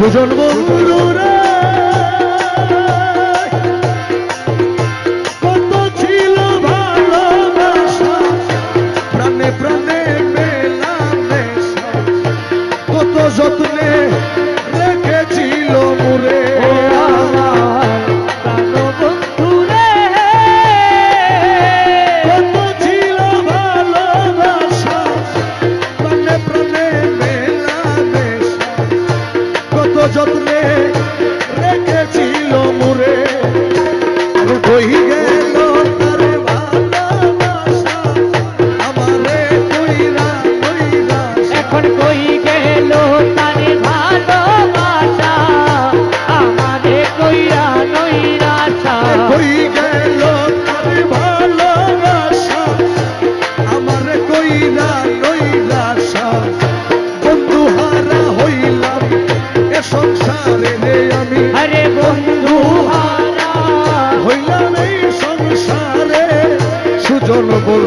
সুজন বন্ধুরা কত ছিল ভালোবাসা, প্রাণে প্রাণে মেলামেশা, কত যত্নে রেখেছিল মুরে যত্নে রেখেছিল মুরে। কই গেল তার ভালোবাসা আমারে কইরা কইরা, এখন কই গেল তার ভালোবাসা আমারে কইরা কইরা। কই গেল তার ভালোবাসা আমারে কইরা কইরা। বন্ধু হারা হইলাম এ সংসারে রে আমি, আরে বন্ধু হারা হইলাম এই সংসারে। সুজন বড়